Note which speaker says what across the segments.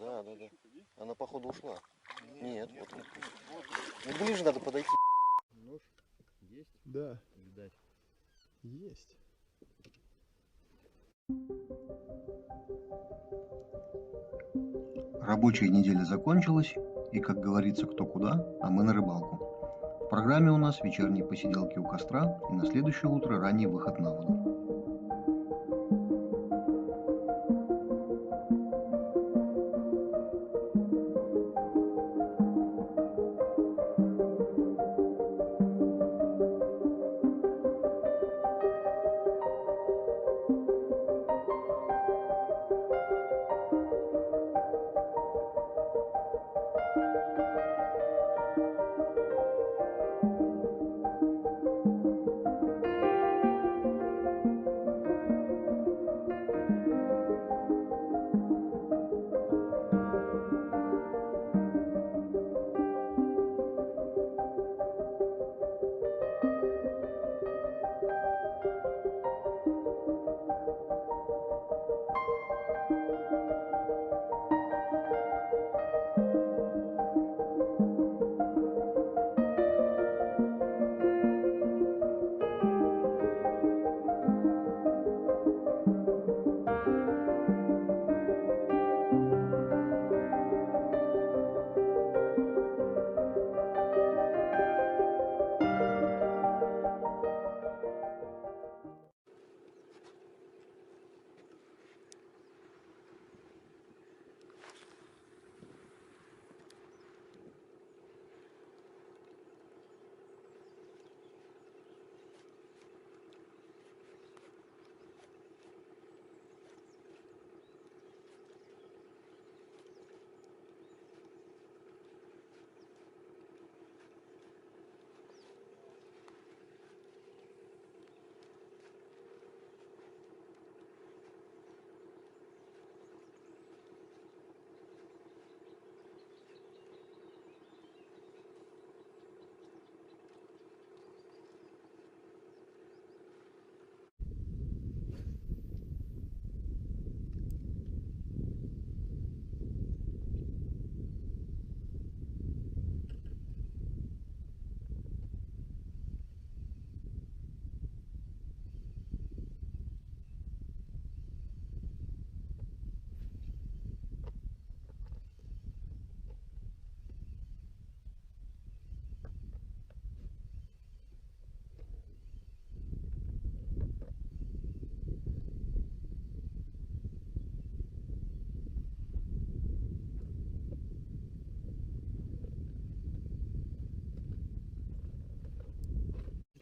Speaker 1: Да, да, да. Она, походу, ушла. Нет, вот. Ну, ближе надо подойти.
Speaker 2: Нож есть?
Speaker 3: Да.
Speaker 2: Видать.
Speaker 3: Есть.
Speaker 4: Рабочая неделя закончилась, и, как говорится, кто куда, а мы на рыбалку. В программе у нас вечерние посиделки у костра и на следующее утро ранний выход на воду.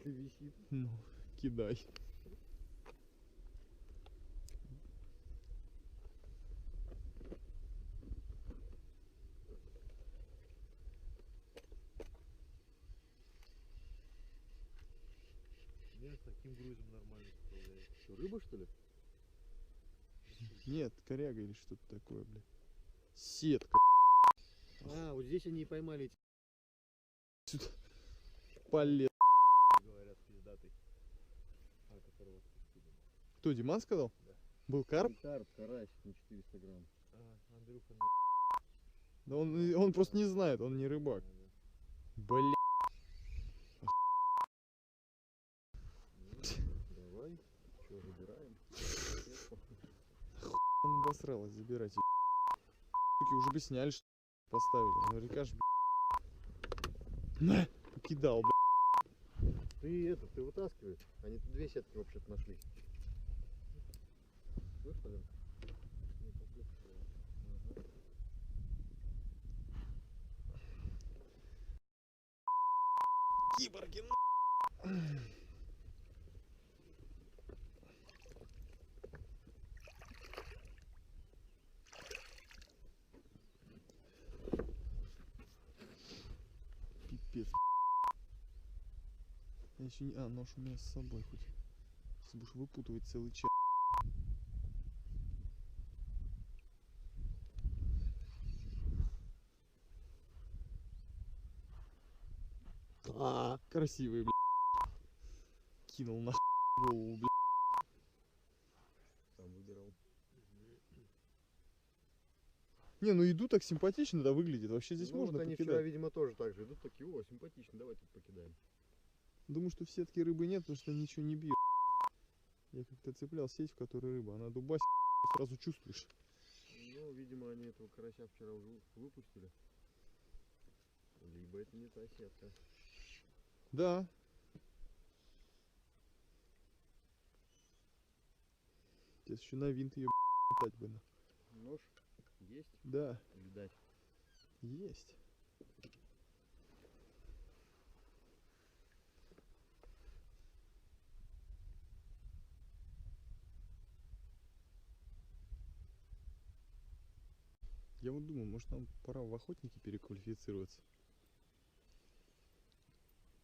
Speaker 3: Если висит, ну, кидай.
Speaker 2: Нет, с таким грузом нормально справляется. Что, рыба, что ли?
Speaker 3: Нет, коряга или что-то такое, бля. Сетка.
Speaker 2: А, вот здесь они и поймали эти,
Speaker 3: Сюда. Полез.
Speaker 2: говорят, пиздатый. А, которого спустили.
Speaker 3: Кто, Диман сказал?
Speaker 2: Да.
Speaker 3: Был карп?
Speaker 2: Карп, карась на 400 грамм. А, Андрюха
Speaker 3: Да он просто не знает, он не рыбак. Бля.
Speaker 2: Давай, что, забираем?
Speaker 3: Он обосралась, забирайте. Суки, уже бы сняли, что поставили. Наверняка ж, на, покидал, бля.
Speaker 2: Ты вытаскивай. Они тут две сетки вообще-то нашли. Слышь, блин?
Speaker 3: Киборги, пипец. Я еще не... А, нож у меня с собой хоть. Если будешь выпутывать целый час. Красивый, бля. Кинул на голову, бля.
Speaker 2: Сам выбирал.
Speaker 3: Не, ну иду так симпатично, да, выглядит. Вообще здесь
Speaker 2: Ну,
Speaker 3: можно
Speaker 2: вот они
Speaker 3: покидать.
Speaker 2: вчера, видимо, тоже так же идут, такие, о, симпатично, давай тут покидаем.
Speaker 3: Думаю, что в сетке рыбы нет, потому что ничего не бьет. Я как-то цеплял сеть, в которой рыба. Она дубасит, сразу чувствуешь.
Speaker 2: Ну, видимо, они этого карася вчера уже выпустили. Либо это не та сетка.
Speaker 3: Да. Здесь еще на винт ее летать бы.
Speaker 2: Нож есть?
Speaker 3: Да,
Speaker 2: Видать.
Speaker 3: есть. Я вот думаю, может нам пора в охотники переквалифицироваться.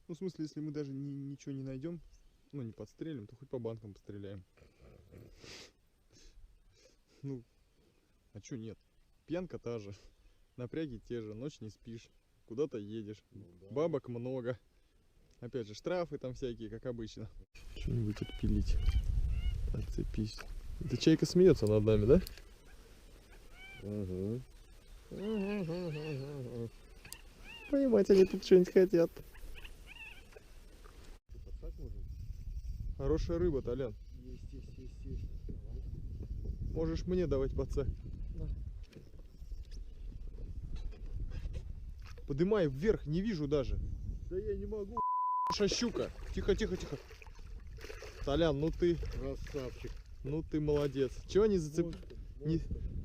Speaker 3: Ну, в смысле, если мы даже ничего не найдем, ну, не подстрелим, то хоть по банкам постреляем. Ну, а чё нет? Пьянка та же, напряги те же, ночь не спишь, куда-то едешь,
Speaker 2: Ну, да.
Speaker 3: бабок много. Опять же, штрафы там всякие, как обычно. Что-нибудь отпилить. Отцепись. Эта чайка смеется над нами, да?
Speaker 2: Угу.
Speaker 3: Понимать, они тут что-нибудь хотят.
Speaker 2: Подсак можно?
Speaker 3: Хорошая рыба, Толян.
Speaker 2: Есть.
Speaker 3: Можешь мне давать подсак. Подымай вверх, не вижу даже.
Speaker 2: Да я не могу.
Speaker 3: Хорошая щука. Тихо. Толян, ну ты
Speaker 2: Красавчик.
Speaker 3: молодец. Чего не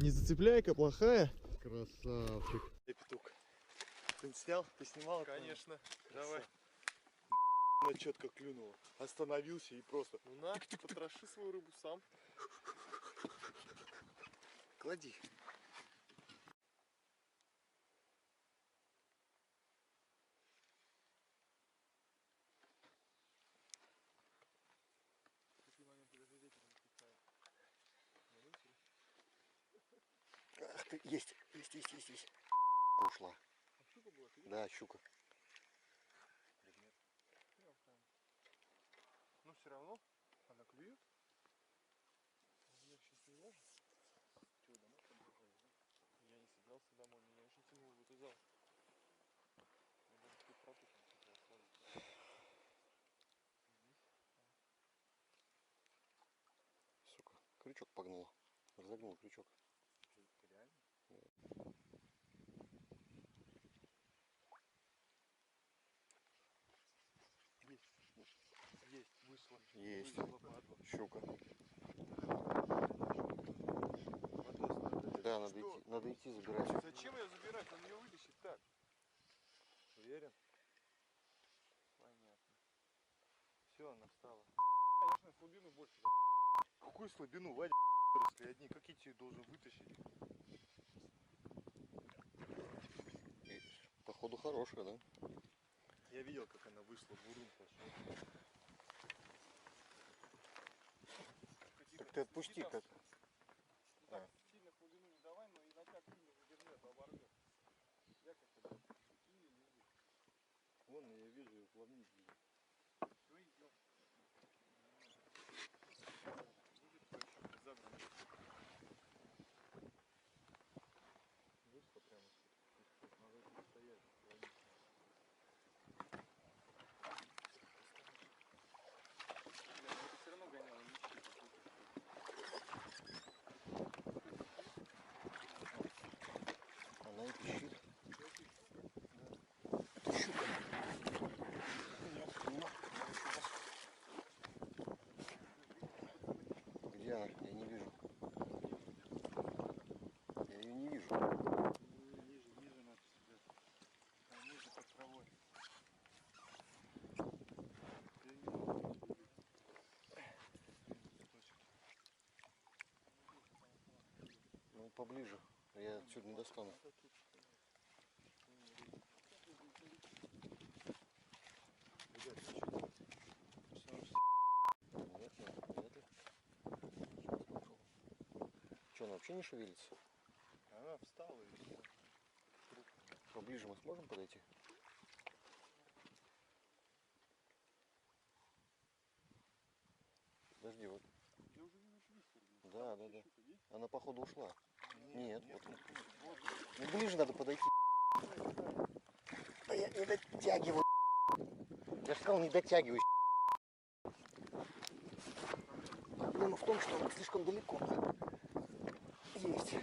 Speaker 3: не зацепляйка, плохая?
Speaker 2: Красавчик.
Speaker 1: Петух. Ты снял? Ты снимал?
Speaker 3: Конечно.
Speaker 1: Давай.
Speaker 3: Она четко клюнула. Остановился и просто.
Speaker 1: Ну на, потроши свою рыбу сам. Клади. Ах ты, есть. Ушла. Да, щука.
Speaker 3: Но все равно она клюет. Я сейчас не может. Чего, домой подъехали, да? Я не собирался домой, меня очень тянуло в эту зал. Я даже тут пропущен хотел свалить.
Speaker 1: Сука, крючок погнул. Разогнул крючок.
Speaker 2: Реально?
Speaker 3: Есть, вышла.
Speaker 1: Есть.
Speaker 3: Вышла, падла.
Speaker 1: Щука.
Speaker 3: Поднос
Speaker 1: Да, надо идти забирать.
Speaker 3: Зачем ее забирать? Он ее вытащит так. Уверен? Понятно. Все, она встала. Конечно, слабину больше. Какую слабину, Вадя, если одни, как я тебе должен вытащить?
Speaker 1: И, походу хорошая, да?
Speaker 3: Я видел, как она вышла, бурун пошел.
Speaker 1: Так ты отпусти, как.
Speaker 3: Так сильно глубину не давай, но и натяг сильно задержи, а то оборвет. Я как-то или лежит. Вон, я вижу, ее плавник лежит. Все, идем. Будет твоя щука загнана. Вышла прямо тут. Надо тут стоять, плавник. Бля, ну это все равно гоняло, не щит.
Speaker 1: Она и пищит. Где она? Я не вижу. Я ее не вижу.
Speaker 3: Ниже надо сюда. А ниже под травой.
Speaker 1: Ну, поближе. Я отсюда не достану. Нет. Что, она вообще не шевелится?
Speaker 3: Она встала и все.
Speaker 1: Поближе мы сможем подойти? Подожди, вот
Speaker 3: Я уже вижу твистер.
Speaker 1: Да, да, да.
Speaker 3: Щука есть?
Speaker 1: Она походу ушла. Нет, вот. Ну ближе надо подойти. Да я не дотягиваю. Я же сказал, не дотягиваю. Проблема в том, что он слишком далеко. Есть.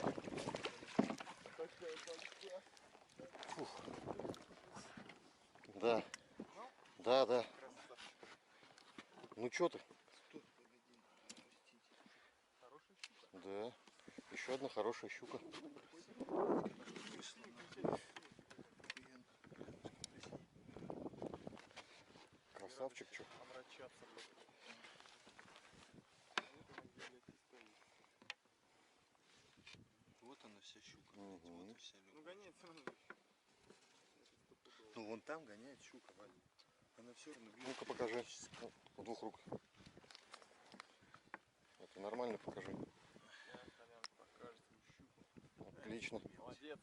Speaker 1: Фух. Да. Да, да. Ну что ты?
Speaker 3: Хорошая щука.
Speaker 1: Да. Еще одна хорошая щука. Красавчик, что?
Speaker 3: Омрачаться, блядь.
Speaker 2: Вот она вся щука.
Speaker 1: Мгм.
Speaker 2: Вот и вся
Speaker 3: Ну гоняет все равно.
Speaker 2: Ну вон там гоняет щука, Ваня. Она все равно бьет.
Speaker 1: Ну-ка покажи. Ну, в двух рук. Это нормально покажи.
Speaker 3: Сейчас, Колян, покажет свою щуку.
Speaker 1: Отлично.
Speaker 3: Молодец.